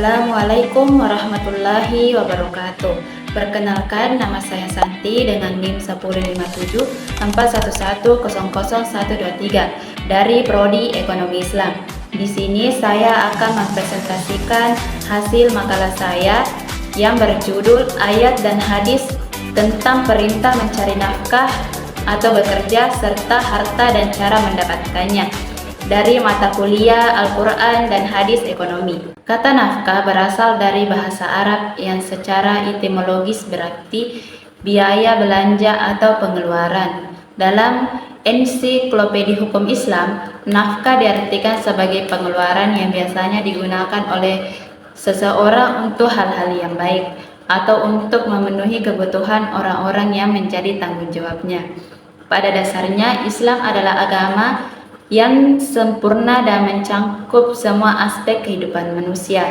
Assalamualaikum warahmatullahi wabarakatuh. Perkenalkan, nama saya Santi dengan NIM 105741100123 dari Prodi Ekonomi Islam. Di sini saya akan mempresentasikan hasil makalah saya yang berjudul Ayat dan Hadis tentang perintah mencari nafkah atau bekerja serta harta dan cara mendapatkannya dari mata kuliah Al-Quran dan Hadis Ekonomi. Kata nafkah berasal dari bahasa Arab yang secara etimologis berarti biaya belanja atau pengeluaran. Dalam Ensiklopedia Hukum Islam, nafkah diartikan sebagai pengeluaran yang biasanya digunakan oleh seseorang untuk hal-hal yang baik atau untuk memenuhi kebutuhan orang-orang yang menjadi tanggung jawabnya. Pada dasarnya, Islam adalah agama yang sempurna dan mencakup semua aspek kehidupan manusia.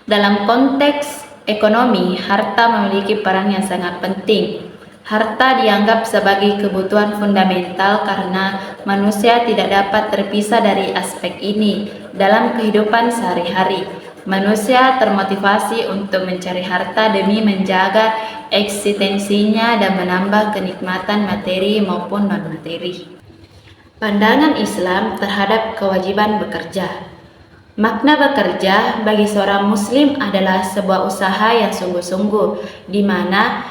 Dalam konteks ekonomi, harta memiliki peran yang sangat penting. Harta dianggap sebagai kebutuhan fundamental karena manusia tidak dapat terpisah dari aspek ini dalam kehidupan sehari-hari. Manusia termotivasi untuk mencari harta demi menjaga eksistensinya dan menambah kenikmatan materi maupun non-materi. Pandangan Islam terhadap kewajiban bekerja. Makna bekerja bagi seorang muslim adalah sebuah usaha yang sungguh-sungguh, di mana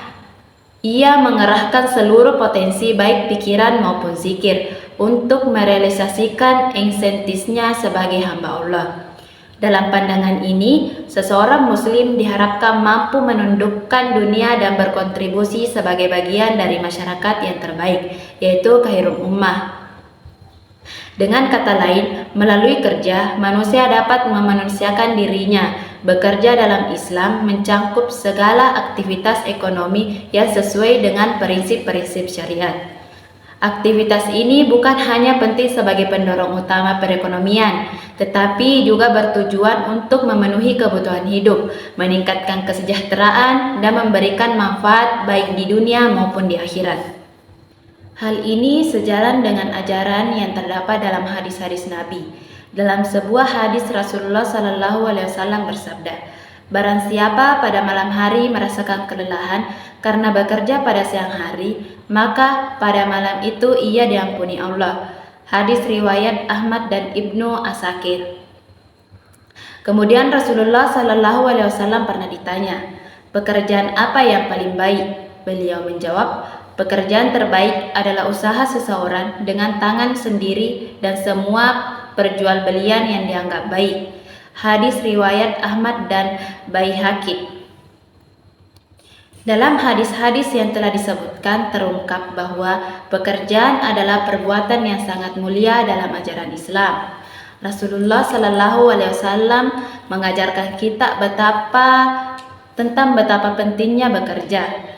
ia mengerahkan seluruh potensi baik pikiran maupun zikir untuk merealisasikan eksistensinya sebagai hamba Allah. Dalam pandangan ini, seseorang muslim diharapkan mampu menundukkan dunia dan berkontribusi sebagai bagian dari masyarakat yang terbaik, yaitu khairul ummah. Dengan kata lain, melalui kerja, manusia dapat memanusiakan dirinya. Bekerja dalam Islam mencakup segala aktivitas ekonomi yang sesuai dengan prinsip-prinsip syariat. Aktivitas ini bukan hanya penting sebagai pendorong utama perekonomian, tetapi juga bertujuan untuk memenuhi kebutuhan hidup, meningkatkan kesejahteraan, dan memberikan manfaat baik di dunia maupun di akhirat. Hal ini sejalan dengan ajaran yang terdapat dalam hadis-hadis Nabi. Dalam sebuah hadis Rasulullah SAW bersabda, "Barang siapa pada malam hari merasakan kelelahan karena bekerja pada siang hari, maka pada malam itu ia diampuni Allah." Hadis riwayat Ahmad dan Ibnu Asakir. Kemudian Rasulullah SAW pernah ditanya, "Pekerjaan apa yang paling baik?" Beliau menjawab, "Pekerjaan terbaik adalah usaha seseorang dengan tangan sendiri dan semua perjualbelian yang dianggap baik." Hadis riwayat Ahmad dan Baihaqi. Dalam hadis-hadis yang telah disebutkan terungkap bahwa pekerjaan adalah perbuatan yang sangat mulia dalam ajaran Islam. Rasulullah SAW mengajarkan kita tentang betapa pentingnya bekerja.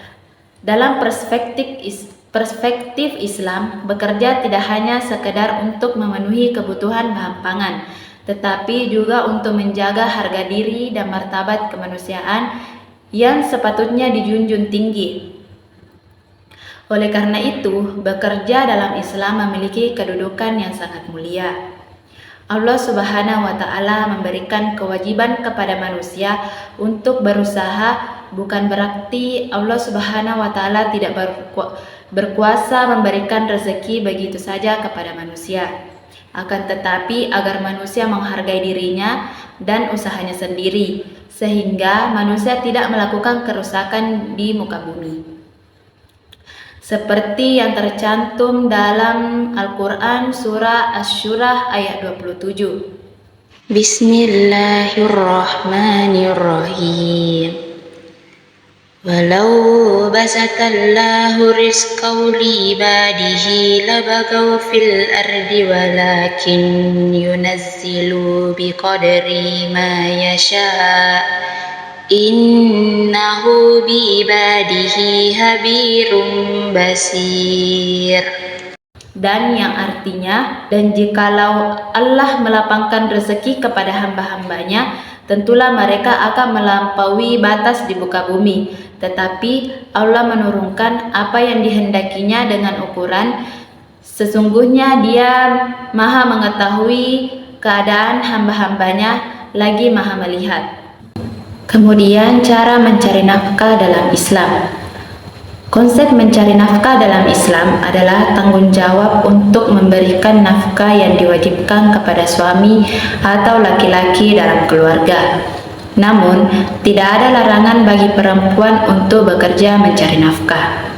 Dalam perspektif Islam, bekerja tidak hanya sekedar untuk memenuhi kebutuhan bahan pangan, tetapi juga untuk menjaga harga diri dan martabat kemanusiaan yang sepatutnya dijunjung tinggi. Oleh karena itu, bekerja dalam Islam memiliki kedudukan yang sangat mulia. Allah Subhanahu wa Ta'ala memberikan kewajiban kepada manusia untuk berusaha, bukan berarti Allah Subhanahu wa Ta'ala tidak berkuasa memberikan rezeki begitu saja kepada manusia. Akan tetapi agar manusia menghargai dirinya dan usahanya sendiri, sehingga manusia tidak melakukan kerusakan di muka bumi. Seperti yang tercantum dalam Al-Quran surah Asy-Syura ayat 27. Bismillahirrahmanirrahim. Walau basatallahu rizqahu li'ibadihi labagaw fil ardi walakin yunazzilu biqadri ma yasha'. Innahu bi'ibadihi habirum basir. Dan yang artinya, dan jikalau Allah melapangkan rezeki kepada hamba-hambanya, tentulah mereka akan melampaui batas di muka bumi. Tetapi Allah menurunkan apa yang dihendakinya dengan ukuran. Sesungguhnya Dia Maha mengetahui keadaan hamba-hambanya lagi Maha melihat. Kemudian cara mencari nafkah dalam Islam. Konsep mencari nafkah dalam Islam adalah tanggung jawab untuk memberikan nafkah yang diwajibkan kepada suami atau laki-laki dalam keluarga. Namun, tidak ada larangan bagi perempuan untuk bekerja mencari nafkah.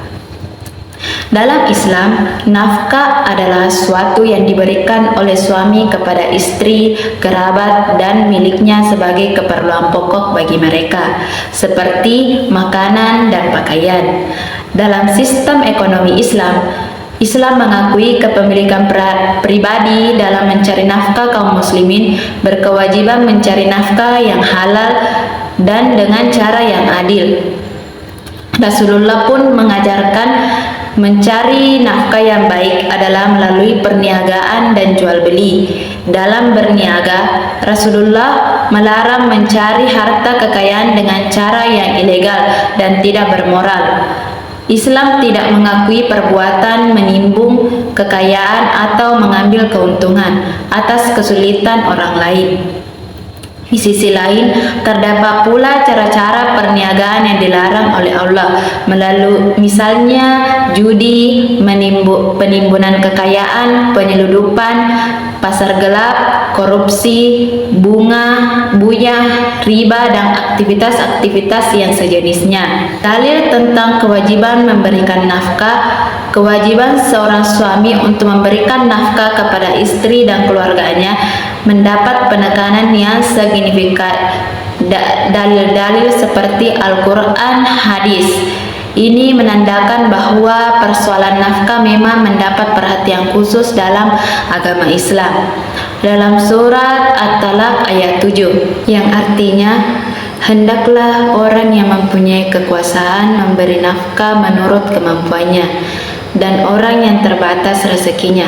Dalam Islam, nafkah adalah suatu yang diberikan oleh suami kepada istri, kerabat, dan miliknya sebagai keperluan pokok bagi mereka, seperti makanan dan pakaian. Dalam sistem ekonomi Islam, Islam mengakui kepemilikan pribadi dalam mencari nafkah. Kaum muslimin berkewajiban mencari nafkah yang halal dan dengan cara yang adil. Rasulullah pun mengajarkan mencari nafkah yang baik adalah melalui perniagaan dan jual beli. Dalam berniaga, Rasulullah melarang mencari harta kekayaan dengan cara yang ilegal dan tidak bermoral. Islam tidak mengakui perbuatan menimbun kekayaan atau mengambil keuntungan atas kesulitan orang lain. Di sisi lain, terdapat pula cara-cara perniagaan yang dilarang oleh Allah, melalui misalnya judi, penimbunan kekayaan, penyeludupan, pasar gelap, korupsi, bunga, riba, dan aktivitas-aktivitas yang sejenisnya. Dalil tentang kewajiban memberikan nafkah. Kewajiban seorang suami untuk memberikan nafkah kepada istri dan keluarganya mendapat penekanan yang signifikan. Dalil-dalil seperti Al-Quran, hadis. Ini menandakan bahwa persoalan nafkah memang mendapat perhatian khusus dalam agama Islam. Dalam surat At-Talaq ayat 7, yang artinya, hendaklah orang yang mempunyai kekuasaan memberi nafkah menurut kemampuannya, dan orang yang terbatas rezekinya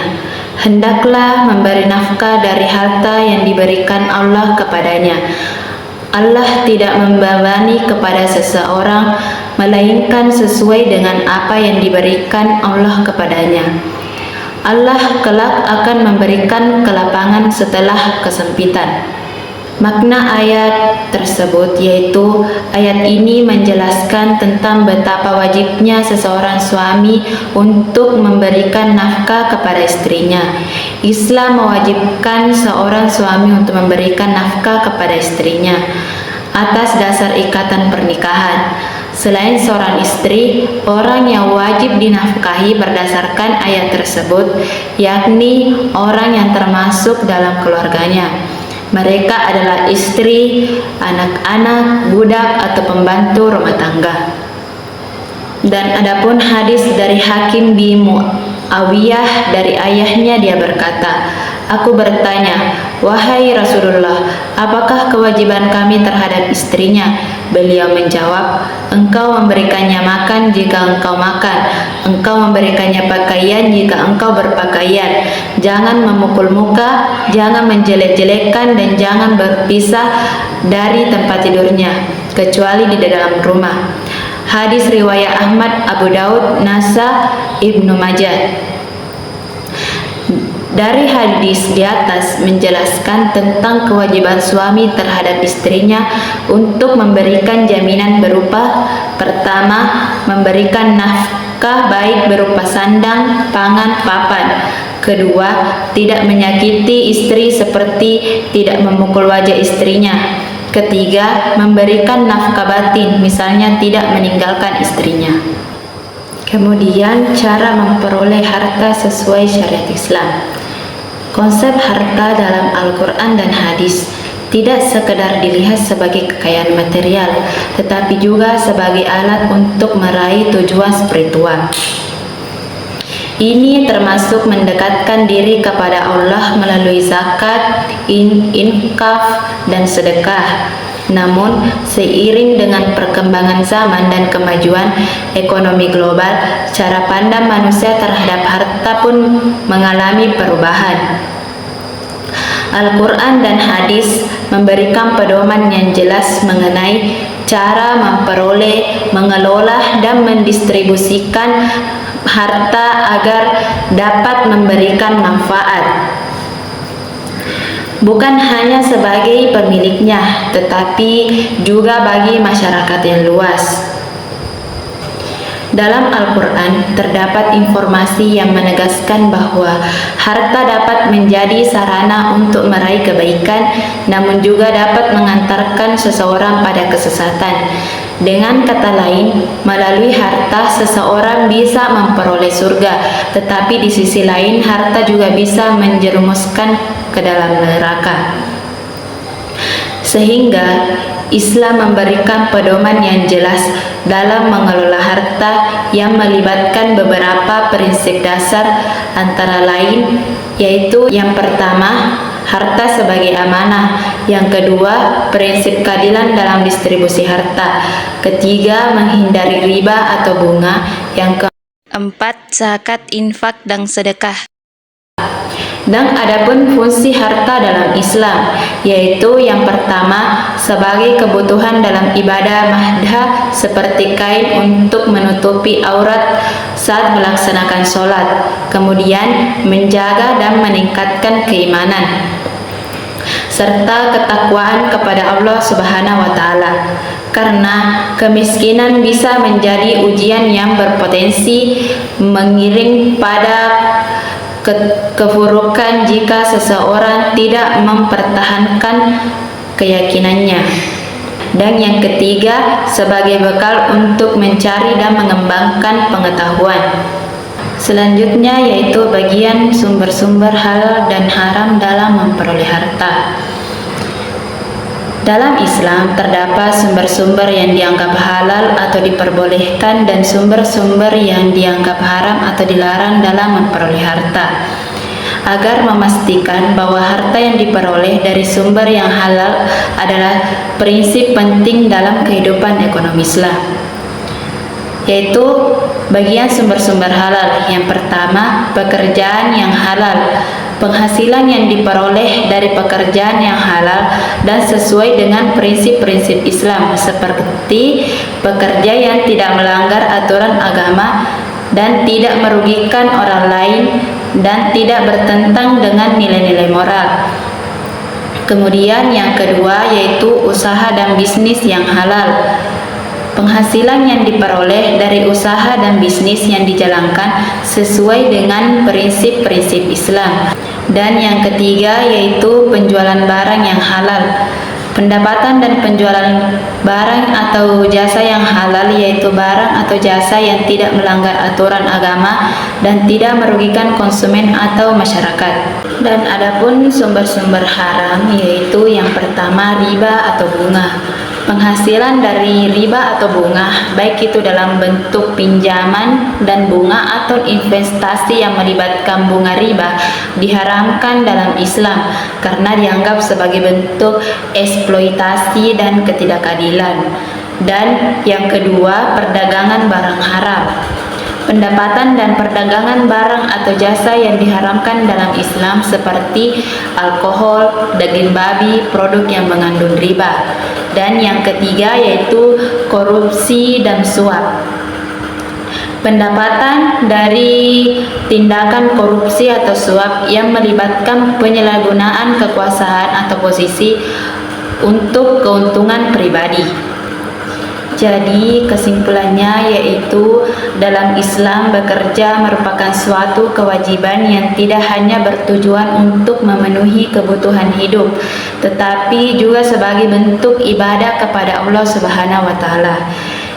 hendaklah memberi nafkah dari harta yang diberikan Allah kepadanya. Allah tidak membebani kepada seseorang melainkan sesuai dengan apa yang diberikan Allah kepadanya. Allah kelak akan memberikan kelapangan setelah kesempitan. Makna ayat tersebut yaitu ayat ini menjelaskan tentang betapa wajibnya seseorang suami untuk memberikan nafkah kepada istrinya. Islam mewajibkan seorang suami untuk memberikan nafkah kepada istrinya atas dasar ikatan pernikahan. Selain seorang istri, orang yang wajib dinafkahi berdasarkan ayat tersebut yakni orang yang termasuk dalam keluarganya. Mereka adalah istri, anak-anak, budak, atau pembantu rumah tangga. Dan adapun hadis dari Hakim bin Muawiyah dari ayahnya, dia berkata, aku bertanya, wahai Rasulullah, apakah kewajiban kami terhadap istrinya? Beliau menjawab, engkau memberikannya makan jika engkau makan, engkau memberikannya pakaian jika engkau berpakaian, jangan memukul muka, jangan menjelek-jelekkan, dan jangan berpisah dari tempat tidurnya, kecuali di dalam rumah. Hadis riwayat Ahmad, Abu Daud, Nasa, Ibnu Majah. Dari hadis di atas menjelaskan tentang kewajiban suami terhadap istrinya untuk memberikan jaminan berupa: pertama, memberikan nafkah baik berupa sandang, pangan, papan. Kedua, tidak menyakiti istri seperti tidak memukul wajah istrinya. Ketiga, memberikan nafkah batin, misalnya tidak meninggalkan istrinya. Kemudian, cara memperoleh harta sesuai syariat Islam. Konsep harta dalam Al-Quran dan hadis tidak sekedar dilihat sebagai kekayaan material, tetapi juga sebagai alat untuk meraih tujuan spiritual. Ini termasuk mendekatkan diri kepada Allah melalui zakat, infak, dan sedekah. Namun, seiring dengan perkembangan zaman dan kemajuan ekonomi global, cara pandang manusia terhadap harta pun mengalami perubahan. Al-Quran dan hadis memberikan pedoman yang jelas mengenai cara memperoleh, mengelola, dan mendistribusikan harta agar dapat memberikan manfaat. bukan hanya sebagai pemiliknya, tetapi juga bagi masyarakat yang luas. Dalam Al-Quran terdapat informasi yang menegaskan bahwa harta dapat menjadi sarana untuk meraih kebaikan, namun juga dapat mengantarkan seseorang pada kesesatan. Dengan kata lain, melalui harta seseorang bisa memperoleh surga, tetapi di sisi lain harta juga bisa menjerumuskan ke dalam neraka. Sehingga Islam memberikan pedoman yang jelas dalam mengelola harta yang melibatkan beberapa prinsip dasar, antara lain yaitu yang pertama, harta sebagai amanah; yang kedua, prinsip keadilan dalam distribusi harta; ketiga, menghindari riba atau bunga; yang keempat, zakat, infak, dan sedekah. Dan adapun fungsi harta dalam Islam, yaitu yang pertama, sebagai kebutuhan dalam ibadah mahdah seperti kain untuk menutupi aurat saat melaksanakan sholat, kemudian menjaga dan meningkatkan keimanan serta ketakwaan kepada Allah Subhanahu wa Ta'ala. Karena kemiskinan bisa menjadi ujian yang berpotensi mengiring pada keburukan jika seseorang tidak mempertahankan keyakinannya. Dan yang ketiga, sebagai bekal untuk mencari dan mengembangkan pengetahuan. Selanjutnya yaitu bagian sumber-sumber halal dan haram dalam memperoleh harta. Dalam Islam terdapat sumber-sumber yang dianggap halal atau diperbolehkan dan sumber-sumber yang dianggap haram atau dilarang dalam memperoleh harta. Agar memastikan bahwa harta yang diperoleh dari sumber yang halal adalah prinsip penting dalam kehidupan ekonomi Islam, yaitu bagian sumber-sumber halal. Yang pertama, pekerjaan yang halal. Penghasilan yang diperoleh dari pekerjaan yang halal dan sesuai dengan prinsip-prinsip Islam, seperti pekerja yang tidak melanggar aturan agama dan tidak merugikan orang lain dan tidak bertentang dengan nilai-nilai moral. Kemudian yang kedua yaitu usaha dan bisnis yang halal. Penghasilan yang diperoleh dari usaha dan bisnis yang dijalankan sesuai dengan prinsip-prinsip Islam. Dan yang ketiga yaitu penjualan barang yang halal. Pendapatan dan penjualan barang atau jasa yang halal yaitu barang atau jasa yang tidak melanggar aturan agama dan tidak merugikan konsumen atau masyarakat. Dan adapun sumber-sumber haram yaitu yang pertama, riba atau bunga. Penghasilan dari riba atau bunga, baik itu dalam bentuk pinjaman dan bunga atau investasi yang melibatkan bunga riba, diharamkan dalam Islam karena dianggap sebagai bentuk eksploitasi dan ketidakadilan. Dan yang kedua, perdagangan barang haram. Pendapatan dan perdagangan barang atau jasa yang diharamkan dalam Islam seperti alkohol, daging babi, produk yang mengandung riba. Dan yang ketiga yaitu korupsi dan suap. Pendapatan dari tindakan korupsi atau suap yang melibatkan penyalahgunaan kekuasaan atau posisi untuk keuntungan pribadi. Jadi kesimpulannya yaitu dalam Islam bekerja merupakan suatu kewajiban yang tidak hanya bertujuan untuk memenuhi kebutuhan hidup, tetapi juga sebagai bentuk ibadah kepada Allah Subhanahu wa Ta'ala.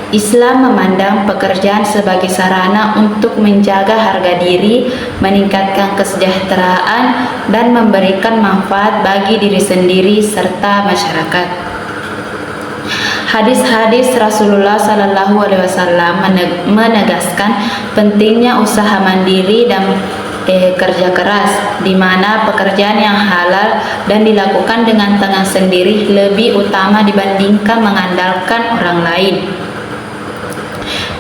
Islam memandang pekerjaan sebagai sarana untuk menjaga harga diri, meningkatkan kesejahteraan, dan memberikan manfaat bagi diri sendiri serta masyarakat. Hadis-hadis Rasulullah SAW menegaskan pentingnya usaha mandiri dan kerja keras, di mana pekerjaan yang halal dan dilakukan dengan tangan sendiri lebih utama dibandingkan mengandalkan orang lain.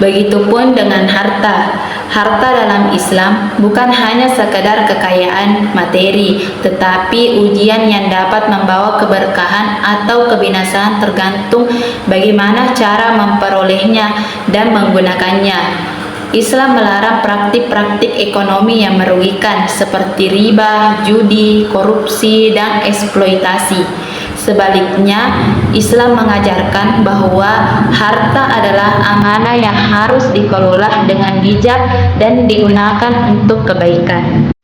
Begitupun dengan harta. Harta dalam Islam bukan hanya sekedar kekayaan materi, tetapi ujian yang dapat membawa keberkahan atau kebinasaan tergantung bagaimana cara memperolehnya dan menggunakannya. Islam melarang praktik-praktik ekonomi yang merugikan seperti riba, judi, korupsi, dan eksploitasi. Sebaliknya, Islam mengajarkan bahwa harta adalah amanah yang harus dikelola dengan bijak dan digunakan untuk kebaikan.